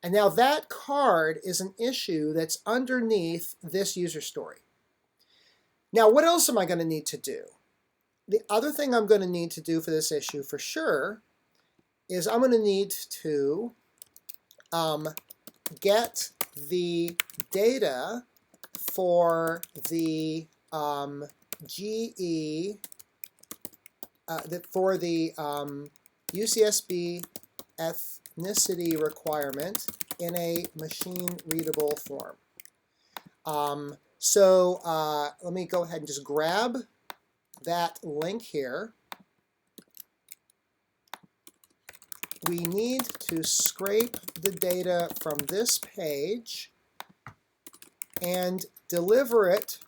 And now that card is an issue that's underneath this user story. Now, what else am I going to need to do? The other thing I'm going to need to do for this issue for sure is I'm going to need to get the data for the for the UCSB ethnicity requirement in a machine-readable form. Let me go ahead and just grab that link here. We need to scrape the data from this page and deliver it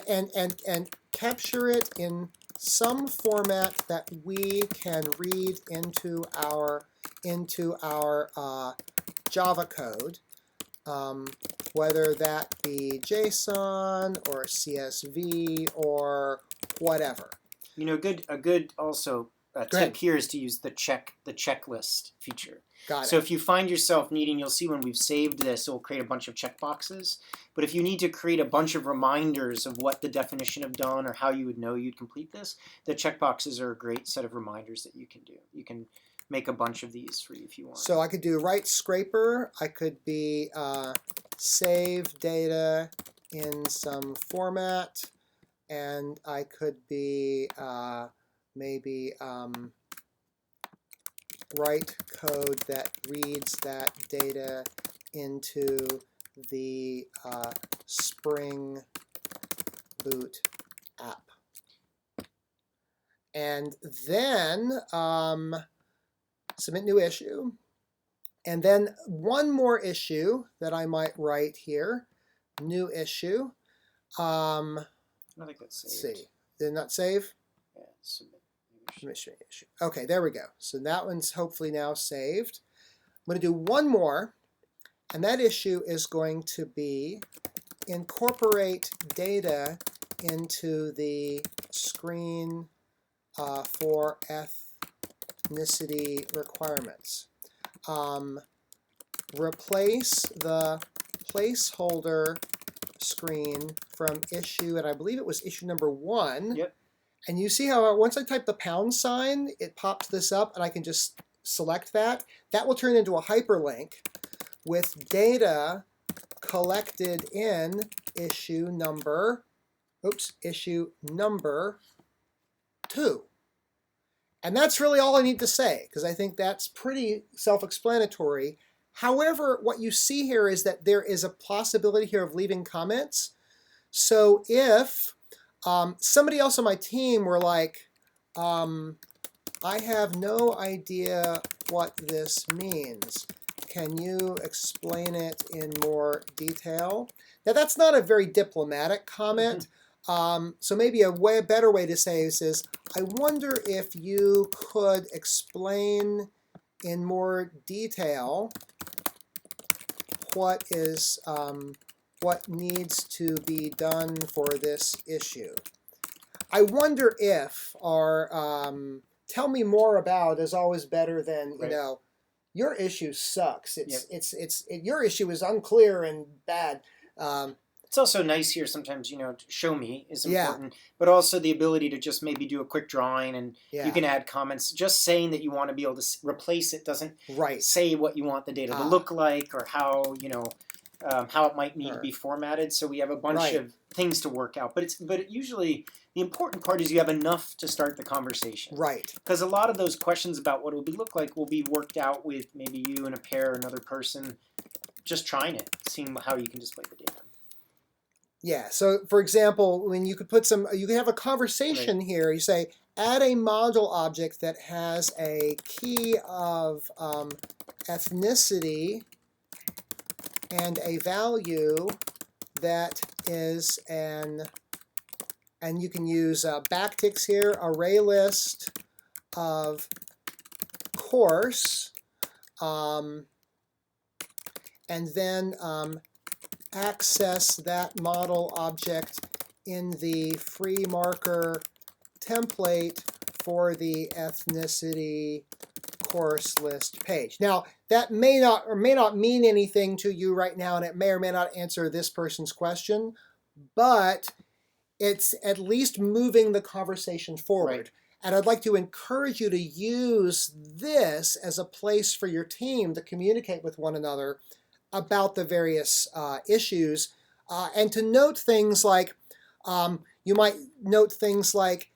and capture it in some format that we can read into our Java code, whether that be JSON or CSV or whatever. You know, a good also tip here is to use the checklist feature. Got it. So if you find yourself needing, you'll see when we've saved this, it will create a bunch of checkboxes. But if you need to create a bunch of reminders of what the definition of done or how you would know you'd complete this, the checkboxes are a great set of reminders that you can do. You can make a bunch of these for you if you want. So I could do write scraper. I could be save data in some format, and I could be maybe write code that reads that data into the Spring Boot app. And then submit new issue. And then one more issue that I might write here, new issue. I think that's saved. Let's see. Did it not save? Yeah, submit. Issue. Okay, there we go. So that one's hopefully now saved. I'm going to do one more, and that issue is going to be incorporate data into the screen for ethnicity requirements. Replace the placeholder screen from issue, and I believe it was issue number 1. Yep. And you see how once I type the # it pops this up, and I can just select that. That will turn into a hyperlink with data collected in issue number 2. And that's really all I need to say, because I think that's pretty self-explanatory. However, what you see here is that there is a possibility here of leaving comments. So if somebody else on my team were like, I have no idea what this means. Can you explain it in more detail? Now, that's not a very diplomatic comment. So maybe a better way to say this is, I wonder if you could explain in more detail what needs to be done for this issue. I wonder if, or tell me more about is always better than, you know, your issue sucks. Your issue is unclear and bad. It's also nice here sometimes, you know, to show me is important, but also the ability to just maybe do a quick drawing and you can add comments. Just saying that you want to be able to replace it doesn't say what you want the data to look like or how, you know, how it might need to be formatted. So we have a bunch of things to work out. But usually the important part is you have enough to start the conversation. Right. Because a lot of those questions about what it would look like will be worked out with maybe you and a pair, another person, just trying it, seeing how you can display the data. Yeah, so for example, when you could put you could have a conversation here. You say, add a module object that has a key of ethnicity and a value that is and you can use backticks here, array list of course, and then access that model object in the free marker template for the ethnicity course list page. Now, that may not mean anything to you right now, and it may or may not answer this person's question, but it's at least moving the conversation forward. Right. And I'd like to encourage you to use this as a place for your team to communicate with one another about the various issues, and to note things like, you might note things like,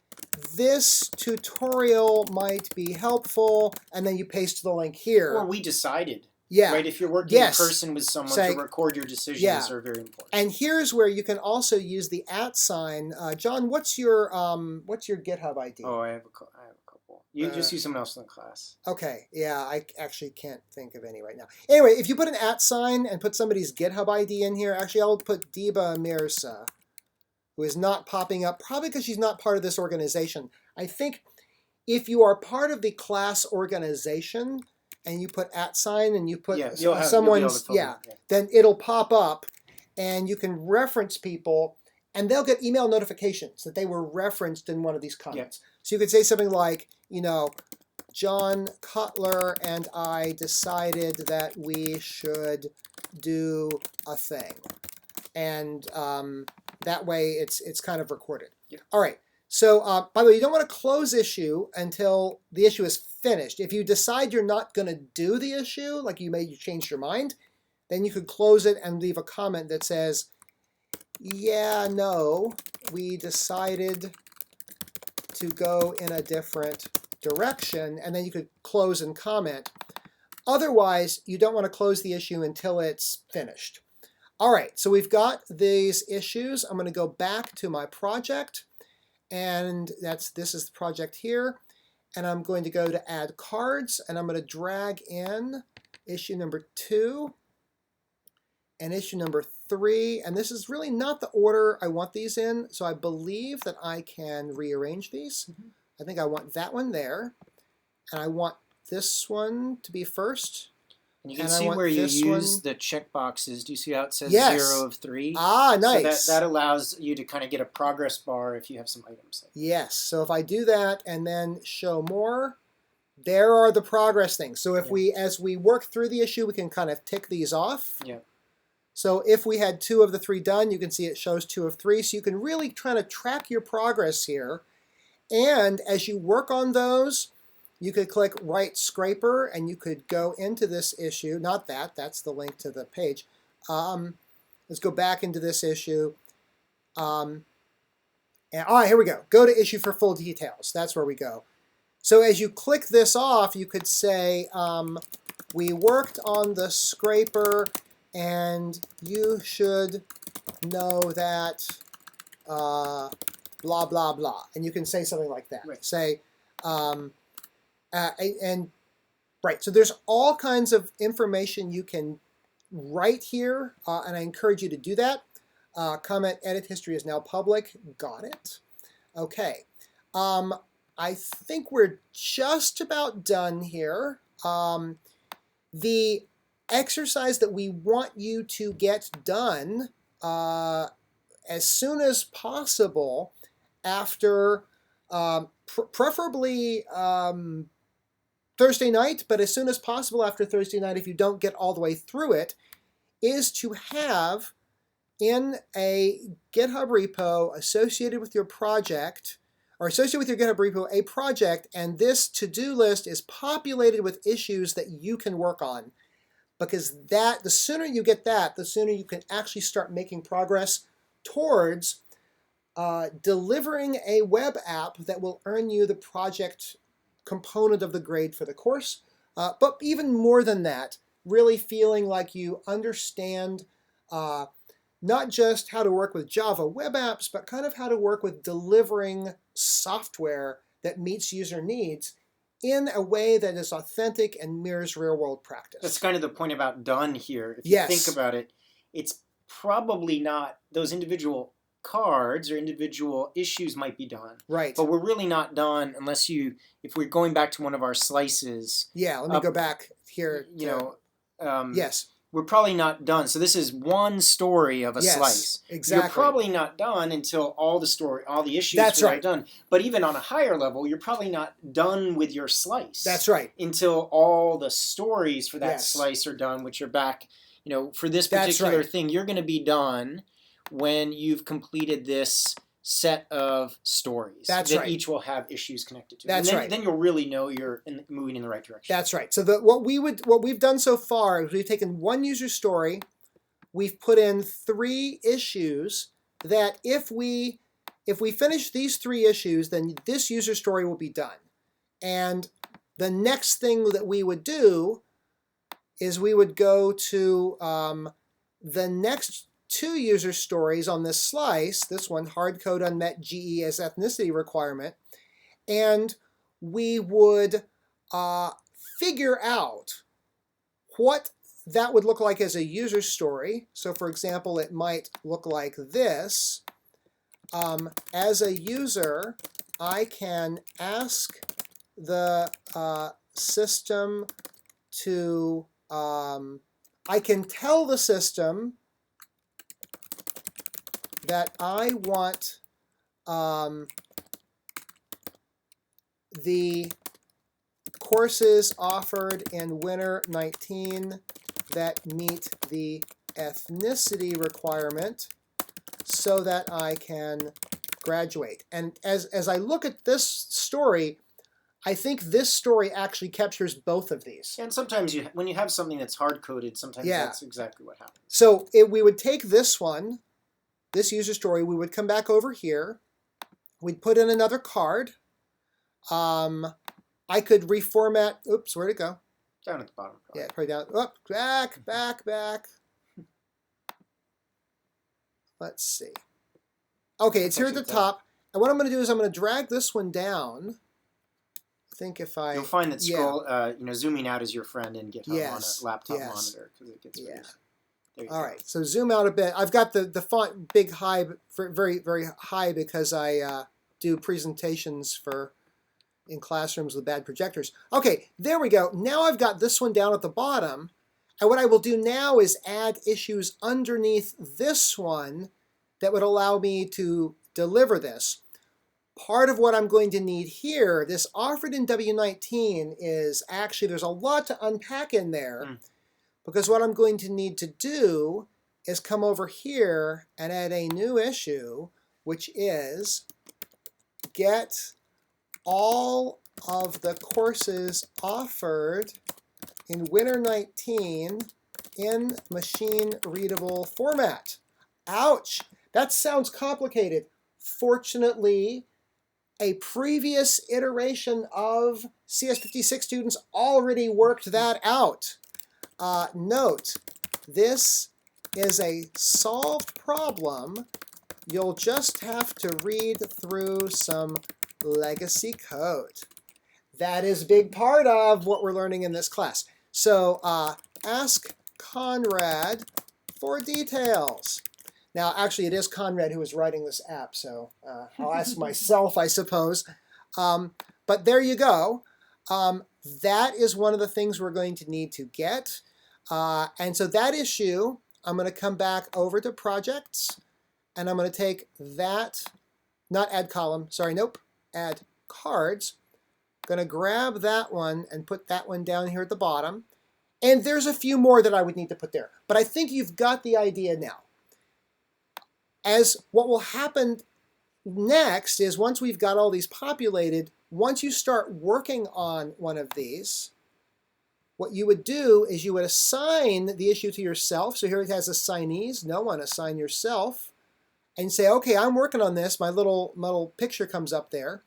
this tutorial might be helpful, and then you paste the link here. Or we decided. Yeah. Right? If you're working in person with someone, to record your decisions are very important. And here's where you can also use the @ sign. John, what's your GitHub ID? Oh, I have a couple. You just use someone else in the class. Okay. Yeah, I actually can't think of any right now. Anyway, if you put an @ sign and put somebody's GitHub ID in here, actually I'll put Diba Mirza, who is not popping up, probably because she's not part of this organization. I think if you are part of the class organization and you put @ sign and you put someone's, then it'll pop up and you can reference people and they'll get email notifications that they were referenced in one of these comments. Yeah. So you could say something like, John Cutler and I decided that we should do a thing. And that way it's kind of recorded. Yeah. All right. So by the way, you don't want to close issue until the issue is finished. If you decide you're not going to do the issue, like you changed your mind, then you could close it and leave a comment that says, yeah, no, we decided to go in a different direction, and then you could close and comment. Otherwise, you don't want to close the issue until it's finished. All right, so we've got these issues. I'm going to go back to my project, and this is the project here, and I'm going to go to add cards, and I'm going to drag in issue number 2 and issue number 3, and this is really not the order I want these in, so I believe that I can rearrange these. Mm-hmm. I think I want that one there, and I want this one to be first. And you can see where you use the check boxes. Do you see how it says 0 of 3? Ah, nice. So that allows you to kind of get a progress bar if you have some items. Yes. So if I do that and then show more, there are the progress things. So if as we work through the issue, we can kind of tick these off. Yeah. So if we had 2 of the 3 done, you can see it shows 2 of 3. So you can really try to track your progress here. And as you work on those, you could click Right Scraper, and you could go into this issue. Not that. That's the link to the page. Let's go back into this issue. And here we go. Go to Issue for full details. That's where we go. So as you click this off, you could say, we worked on the scraper, and you should know that blah, blah, blah. And you can say something like that. Right. Say, right, so there's all kinds of information you can write here, and I encourage you to do that. Comment, edit history is now public. Got it. Okay. I think we're just about done here. The exercise that we want you to get done as soon as possible after, preferably Thursday night, but as soon as possible after Thursday night, if you don't get all the way through it, is to have in a GitHub repo associated with your project, or associated with your GitHub repo, a project, and this to-do list is populated with issues that you can work on. Because the sooner you get that, the sooner you can actually start making progress towards delivering a web app that will earn you the project component of the grade for the course. But even more than that, really feeling like you understand not just how to work with Java web apps, but kind of how to work with delivering software that meets user needs in a way that is authentic and mirrors real-world practice. That's kind of the point about done here. If you think about it, it's probably not those individual cards or individual issues might be done. Right. But we're really not done unless if we're going back to one of our slices. Yeah, let me go back here. Yes. we're probably not done. So this is one story of a slice. Exactly. You're probably not done until all the issues are done. But even on a higher level, you're probably not done with your slice. That's right. Until all the stories for that slice are done, which are back, for this particular thing, you're going to be done when you've completed this set of stories that each will have issues connected to. Then you'll really know you're moving in the right direction. That's right. So what we've done so far is we've taken one user story, we've put in 3 issues that if we finish these 3 issues, then this user story will be done. And the next thing that we would do is we would go to the next 2 user stories on this slice, this one, hard code unmet GE as ethnicity requirement, and we would figure out what that would look like as a user story. So for example, it might look like this. As a user, I can ask the system to, I can tell the system that I want the courses offered in winter 19 that meet the ethnicity requirement so that I can graduate. And as I look at this story, I think this story actually captures both of these. And sometimes when you have something that's hard-coded, sometimes that's exactly what happens. So we would take this one, this user story, we would come back over here, we'd put in another card. I could reformat, oops, where'd it go? Down at the bottom. Probably. Yeah, probably down, up, back. Let's see. Okay, it's here at the top. And what I'm going to do is I'm going to drag this one down. I think if I... You'll find that scroll, zooming out is your friend in GitHub on a laptop monitor because it gets really... All right, so zoom out a bit. I've got the font big high, very, very high because I do presentations in classrooms with bad projectors. Okay, there we go. Now I've got this one down at the bottom. And what I will do now is add issues underneath this one that would allow me to deliver this. Part of what I'm going to need here, this offered in W19 is actually, there's a lot to unpack in there. Because what I'm going to need to do is come over here and add a new issue, which is get all of the courses offered in winter 19 in machine readable format. Ouch! That sounds complicated. Fortunately, a previous iteration of CS56 students already worked that out. Note, this is a solved problem. You'll just have to read through some legacy code. That is a big part of what we're learning in this class. So ask Conrad for details. Now, actually, it is Conrad who is writing this app, so I'll ask myself, I suppose. But there you go. That is one of the things we're going to need to get. And so that issue, I'm going to come back over to projects, and I'm going to take that, not add column, sorry, nope, add cards. I'm going to grab that one and put that one down here at the bottom. And there's a few more that I would need to put there. But I think you've got the idea now. As what will happen next is once we've got all these populated, once you start working on one of these, what you would do is you would assign the issue to yourself. So here it has assignees. No one, assign yourself. And say, okay, I'm working on this. My little picture comes up there.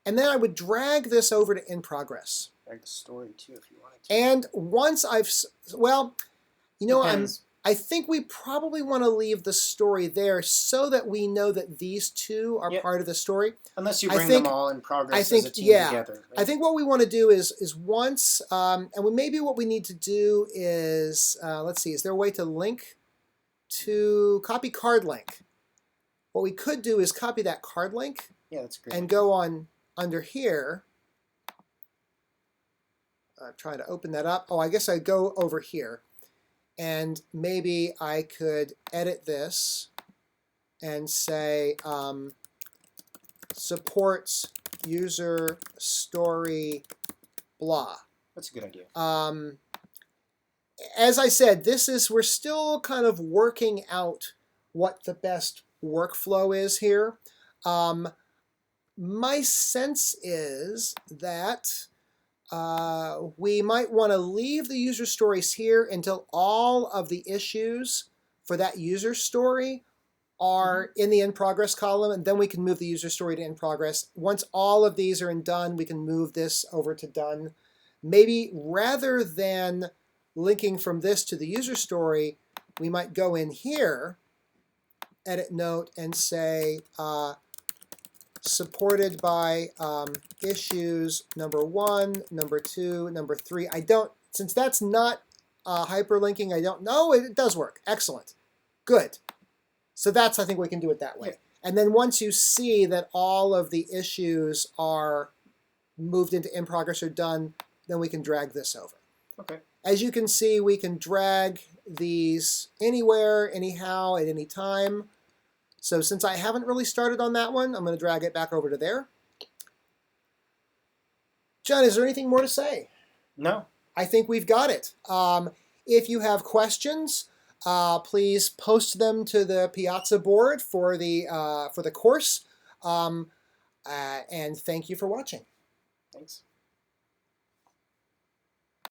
And then I would drag this over to in progress. Drag the story too if you wanted to. And once well, you know, I think we probably want to leave the story there so that we know that these two are part of the story. Unless you bring them all in progress as a team together. Right? I think what we want to do is once, and maybe what we need to do is, let's see, is there a way to link to copy card link? What we could do is copy that card link. Yeah, that's great. And go on under here. I'm trying to open that up. Oh, I guess I go over here. And maybe I could edit this and say supports user story blah. That's a good idea. As I said, we're still kind of working out what the best workflow is here. My sense is that we might want to leave the user stories here until all of the issues for that user story are in the in progress column, and then we can move the user story to in progress. Once all of these are in done, we can move this over to done. Maybe rather than linking from this to the user story, we might go in here, edit note, and say supported by issues number 1, number 2, number 3. Since that's not hyperlinking, I don't know. It does work. Excellent. Good. So I think we can do it that way. Yeah. And then once you see that all of the issues are moved into in progress or done, then we can drag this over. Okay. As you can see, we can drag these anywhere, anyhow, at any time. So since I haven't really started on that one, I'm going to drag it back over to there. John, is there anything more to say? No. I think we've got it. If you have questions, please post them to the Piazza board for the course. And thank you for watching. Thanks.